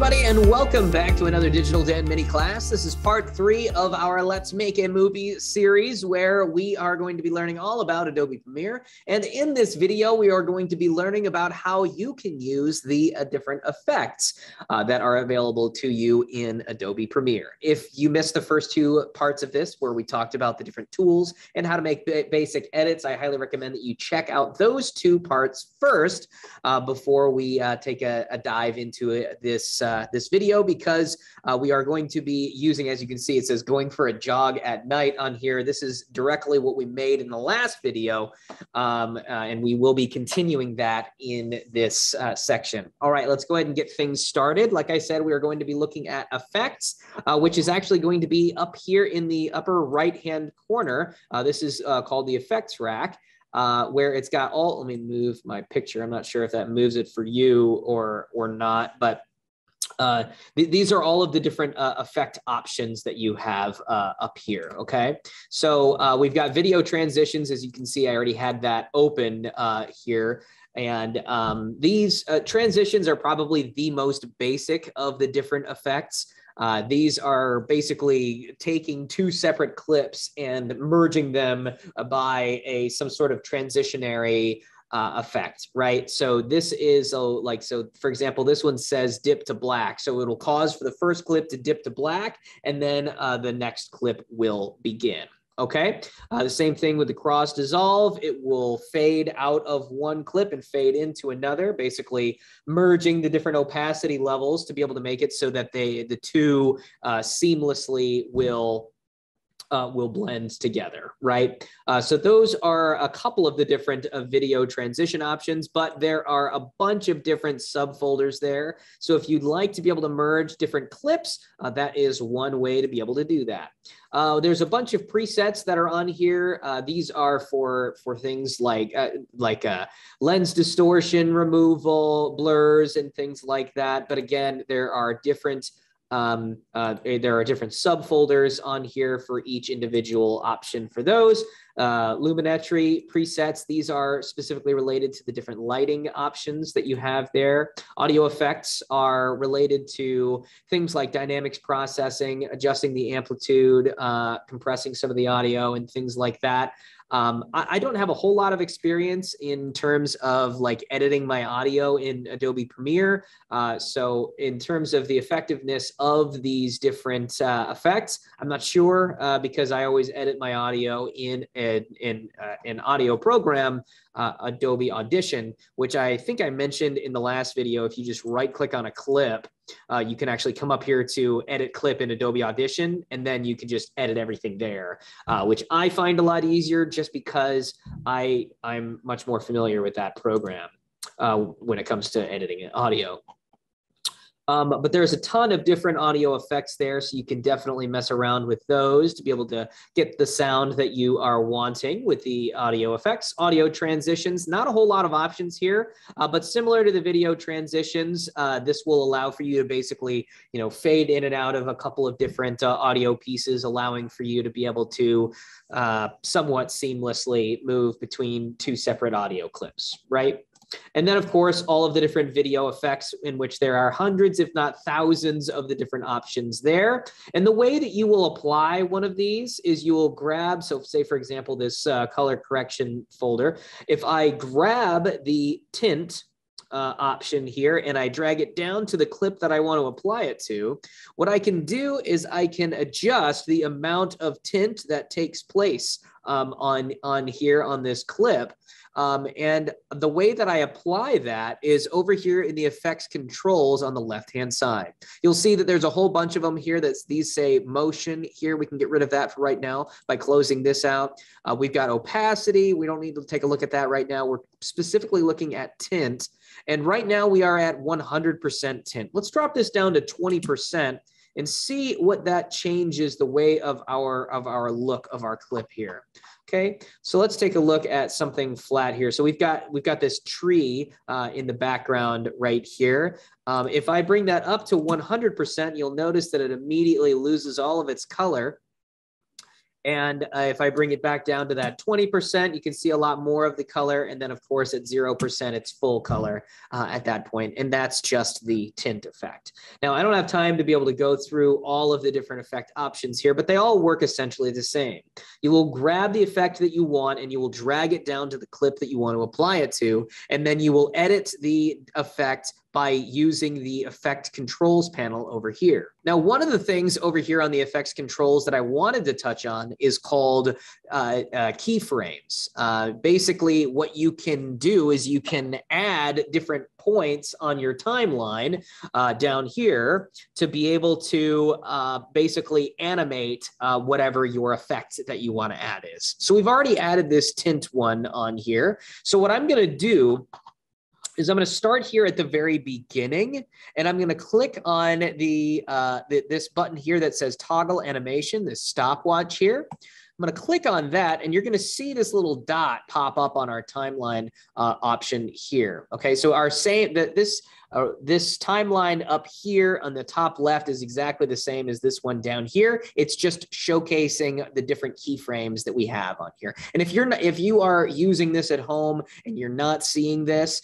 everybody, and welcome back to another Digital Den mini class. This is part 3 of our Let's Make a Movie series, where we are going to be learning all about Adobe Premiere. And in this video, we are going to be learning about how you can use the different effects that are available to you in Adobe Premiere. If you missed the first 2 parts of this, where we talked about the different tools and how to make basic edits, I highly recommend that you check out those 2 parts first before we take a dive into this video, because we are going to be using, as you can see, it says going for a jog at night on here. This is directly what we made in the last video, and we will be continuing that in this section. All right, let's go ahead and get things started. Like I said, we are going to be looking at effects, which is actually going to be up here in the upper right-hand corner. This is called the effects rack. Where it's got all, let me move my picture. I'm not sure if that moves it for you or not, but these are all of the different effect options that you have up here, okay? So we've got video transitions. As you can see, I already had that open here. And these transitions are probably the most basic of the different effects. These are basically taking 2 separate clips and merging them by some sort of transitionary effect, right? So this is so for example, this one says dip to black. So it'll cause for the first clip to dip to black, and then the next clip will begin. Okay, the same thing with the cross dissolve. It will fade out of one clip and fade into another, basically merging the different opacity levels to be able to make it so that the 2 seamlessly will blend together, right? So those are a couple of the different video transition options, but there are a bunch of different subfolders there. So if you'd like to be able to merge different clips, that is one way to be able to do that. There's a bunch of presets that are on here. These are for things like lens distortion removal, blurs, and things like that. But again, there are different subfolders on here for each individual option for those. Luminetry presets, these are specifically related to the different lighting options that you have there. Audio effects are related to things like dynamics processing, adjusting the amplitude, compressing some of the audio, and things like that. I don't have a whole lot of experience in terms of like editing my audio in Adobe Premiere. So in terms of the effectiveness of these different effects, I'm not sure because I always edit my audio in an audio program, Adobe Audition, which I think I mentioned in the last video. If you just right click on a clip, you can actually come up here to edit clip in Adobe Audition, and then you can just edit everything there, which I find a lot easier just because I'm much more familiar with that program when it comes to editing audio. But there's a ton of different audio effects there, so you can definitely mess around with those to be able to get the sound that you are wanting with the audio effects. Audio transitions, not a whole lot of options here, but similar to the video transitions, this will allow for you to basically, fade in and out of a couple of different audio pieces, allowing for you to be able to somewhat seamlessly move between 2 separate audio clips, right? And then, of course, all of the different video effects, in which there are hundreds, if not thousands, of the different options there. And the way that you will apply one of these is you will grab, so say, for example, this color correction folder. If I grab the tint option here and I drag it down to the clip that I want to apply it to, what I can do is I can adjust the amount of tint that takes place on here on this clip. And the way that I apply that is over here in the effects controls on the left-hand side. You'll see that there's a whole bunch of them here. These say motion here. We can get rid of that for right now by closing this out. We've got opacity. We don't need to take a look at that right now. We're specifically looking at tint. And right now we are at 100% tint. Let's drop this down to 20% and see what that changes the way of our look of our clip here. Okay, so let's take a look at something flat here. So we've got this tree in the background right here. If I bring that up to 100%, you'll notice that it immediately loses all of its color. And if I bring it back down to that 20%, you can see a lot more of the color. And then of course at 0%, it's full color at that point. And that's just the tint effect. Now, I don't have time to be able to go through all of the different effect options here, but they all work essentially the same. You will grab the effect that you want and you will drag it down to the clip that you want to apply it to, and then you will edit the effect by using the effect controls panel over here. Now, one of the things over here on the effects controls that I wanted to touch on is called keyframes. Basically, what you can do is you can add different points on your timeline down here to be able to basically animate whatever your effect that you want to add is. So we've already added this tint one on here. So what I'm going to do is I'm going to start here at the very beginning, and I'm going to click on this button here that says toggle animation, this stopwatch here. I'm going to click on that, and you're going to see this little dot pop up on our timeline option here. Okay, so this timeline up here on the top left is exactly the same as this one down here. It's just showcasing the different keyframes that we have on here. And if you are using this at home and you're not seeing this,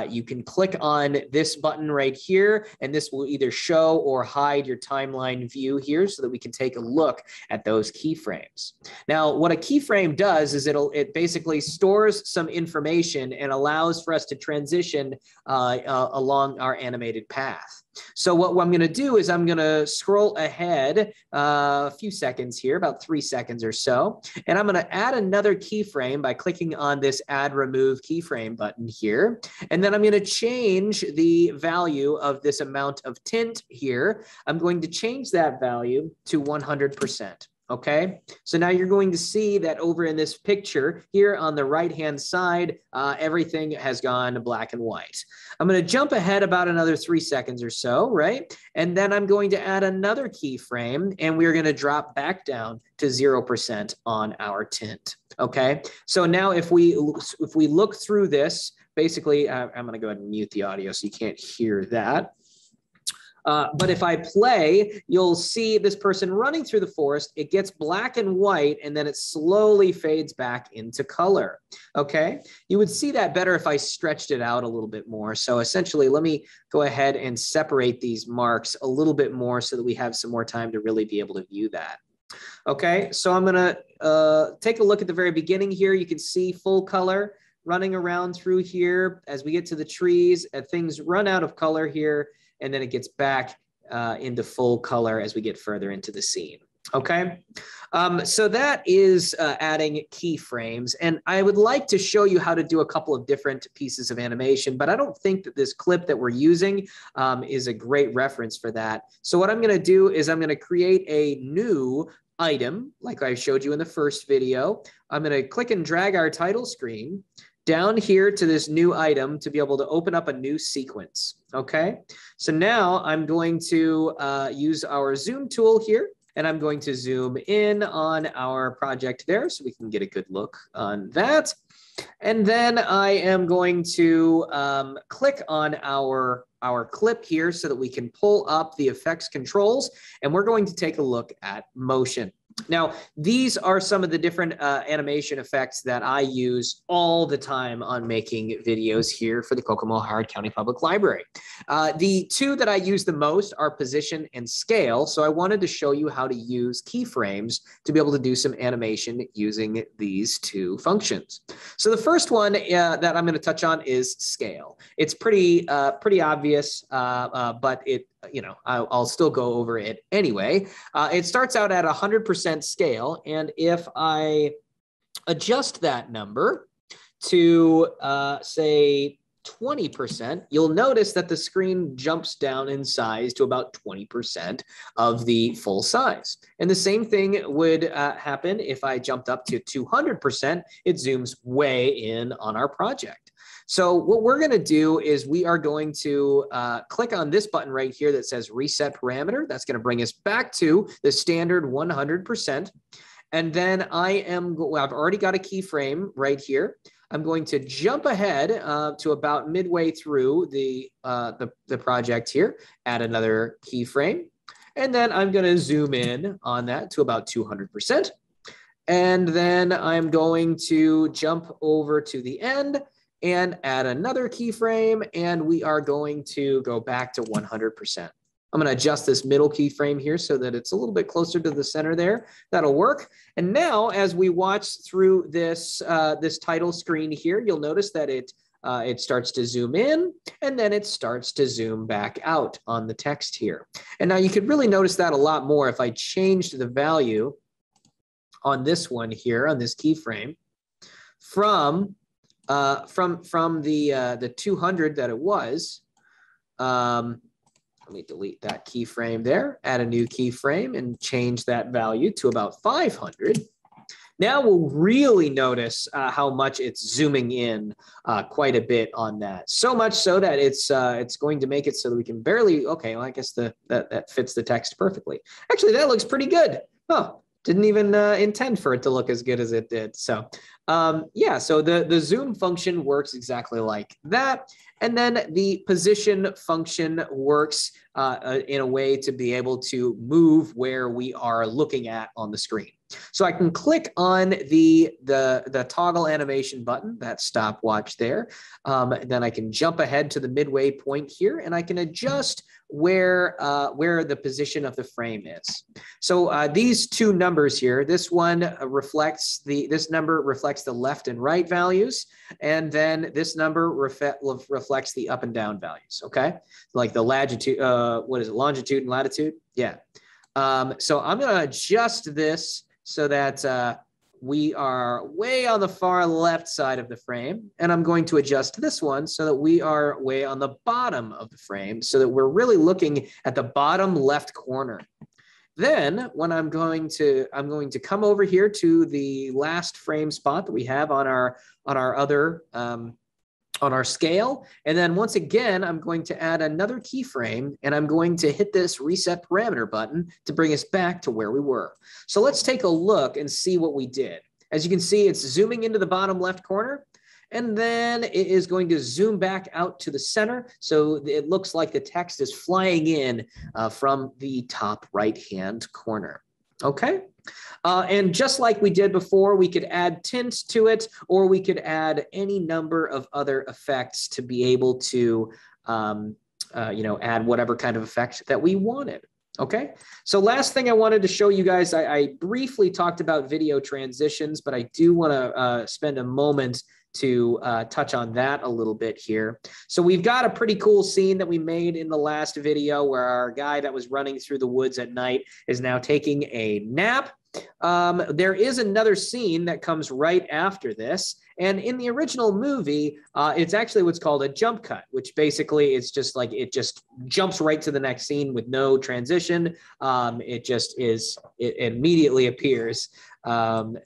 you can click on this button right here, and this will either show or hide your timeline view here so that we can take a look at those keyframes. Now, what a keyframe does is it basically stores some information and allows for us to transition along our animated path. So what I'm going to do is I'm going to scroll ahead a few seconds here, about 3 seconds or so, and I'm going to add another keyframe by clicking on this Add Remove Keyframe button here. And then I'm going to change the value of this amount of tint here. I'm going to change that value to 100%. Okay, so now you're going to see that over in this picture here on the right-hand side, everything has gone black and white. I'm going to jump ahead about another 3 seconds or so, right? And then I'm going to add another keyframe, and we're going to drop back down to 0% on our tint. Okay, so now if we look through this, basically, I'm going to go ahead and mute the audio so you can't hear that. But if I play, you'll see this person running through the forest. It gets black and white, and then it slowly fades back into color. Okay, you would see that better if I stretched it out a little bit more. So essentially, let me go ahead and separate these marks a little bit more so that we have some more time to really be able to view that. Okay, so I'm going to take a look at the very beginning here. You can see full color running around through here. As we get to the trees, things run out of color here, and then it gets back into full color as we get further into the scene. Okay, so that is adding keyframes, and I would like to show you how to do a couple of different pieces of animation, but I don't think that this clip that we're using is a great reference for that. So what I'm going to do is I'm going to create a new item like I showed you in the first video. I'm going to click and drag our title screen down here to this new item to be able to open up a new sequence. Okay, so now I'm going to use our zoom tool here, and I'm going to zoom in on our project there so we can get a good look on that. And then I am going to click on our clip here so that we can pull up the effects controls, and we're going to take a look at motion. Now, these are some of the different animation effects that I use all the time on making videos here for the Kokomo-Howard County Public Library. The two that I use the most are position and scale. So I wanted to show you how to use keyframes to be able to do some animation using these two functions. So the first one that I'm going to touch on is scale. It's pretty obvious, but I'll still go over it anyway. It starts out at 100% scale, and if I adjust that number to say 20%, you'll notice that the screen jumps down in size to about 20% of the full size. And the same thing would happen if I jumped up to 200%. It zooms way in on our project. So what we're going to do is we are going to click on this button right here that says Reset Parameter. That's going to bring us back to the standard 100%. And then I've already got a keyframe right here. I'm going to jump ahead to about midway through the project here, add another keyframe, and then I'm going to zoom in on that to about 200%. And then I'm going to jump over to the end and add another keyframe, and we are going to go back to 100%. I'm going to adjust this middle keyframe here so that it's a little bit closer to the center there. That'll work. And now, as we watch through this, this title screen here, you'll notice that it starts to zoom in, and then it starts to zoom back out on the text here. And now you could really notice that a lot more if I changed the value on this one here, on this keyframe, from the 200 that it was. Let me delete that keyframe there, add a new keyframe and change that value to about 500. Now we'll really notice how much it's zooming in quite a bit on that. So much so that it's going to make it so that we can barely, okay, well, I guess that fits the text perfectly. Actually, that looks pretty good. Oh, didn't even intend for it to look as good as it did. So yeah, so the zoom function works exactly like that. And then the position function works in a way to be able to move where we are looking at on the screen. So I can click on the toggle animation button, that stopwatch there. Then I can jump ahead to the midway point here, and I can adjust where the position of the frame is. So these two numbers here, this one reflects this number reflects the left and right values, and then this number reflects the up and down values. Okay, like the latitude, what is it, longitude and latitude? Yeah. So I'm going to adjust this so that we are way on the far left side of the frame, and I'm going to adjust this one so that we are way on the bottom of the frame, so that we're really looking at the bottom left corner. Then when I'm going to come over here to the last frame spot that we have on our other on our scale. And then once again, I'm going to add another keyframe, and I'm going to hit this reset parameter button to bring us back to where we were. So let's take a look and see what we did. As you can see, it's zooming into the bottom left corner, and then it is going to zoom back out to the center. So it looks like the text is flying in from the top right-hand corner. Okay. And just like we did before, we could add tints to it, or we could add any number of other effects to be able to, add whatever kind of effect that we wanted. Okay, so last thing I wanted to show you guys, I briefly talked about video transitions, but I do want to spend a moment to touch on that a little bit here. So we've got a pretty cool scene that we made in the last video where our guy that was running through the woods at night is now taking a nap. There is another scene that comes right after this. And in the original movie, it's actually what's called a jump cut, which basically it's just like it just jumps right to the next scene with no transition. It immediately appears. And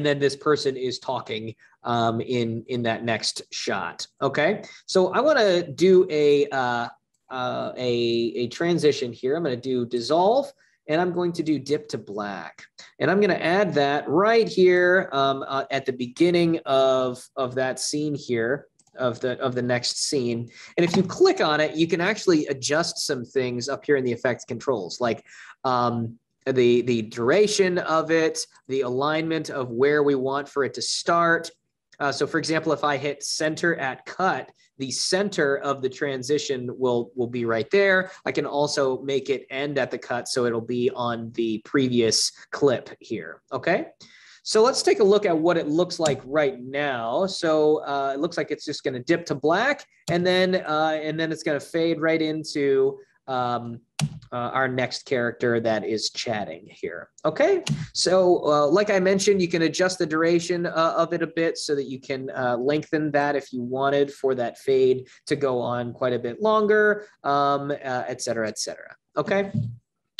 then this person is talking in that next shot. Okay, so I want to do a transition here. I'm going to do dissolve, and I'm going to do dip to black, and I'm going to add that right here at the beginning of that scene here. Of the next scene. And if you click on it, you can actually adjust some things up here in the effects controls, like the duration of it, the alignment of where we want for it to start. So for example, if I hit center at cut, the center of the transition will be right there. I can also make it end at the cut, so it'll be on the previous clip here, okay? So let's take a look at what it looks like right now. So it looks like it's just gonna dip to black, and then it's gonna fade right into our next character that is chatting here. Okay, so like I mentioned, you can adjust the duration of it a bit so that you can lengthen that if you wanted for that fade to go on quite a bit longer, et cetera, et cetera. Okay.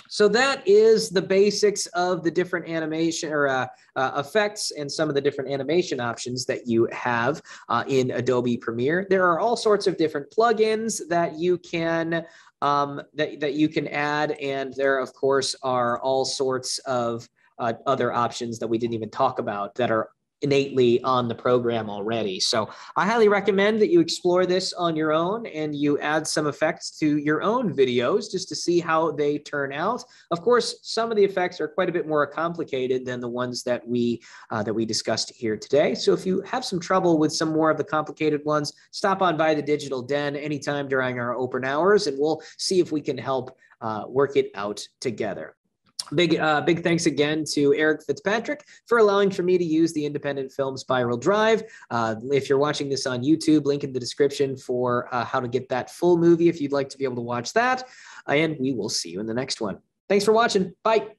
So that is the basics of the different animation or effects and some of the different animation options that you have in Adobe Premiere. There are all sorts of different plugins that you can that you can add, and there of course are all sorts of other options that we didn't even talk about that are innately on the program already. So I highly recommend that you explore this on your own and you add some effects to your own videos just to see how they turn out. Of course, some of the effects are quite a bit more complicated than the ones that we discussed here today. So if you have some trouble with some more of the complicated ones, stop on by the Digital Den anytime during our open hours, and we'll see if we can help work it out together. Big thanks again to Eric Fitzpatrick for allowing for me to use the independent film Spiral Drive. If you're watching this on YouTube, link in the description for how to get that full movie if you'd like to be able to watch that. And we will see you in the next one. Thanks for watching. Bye.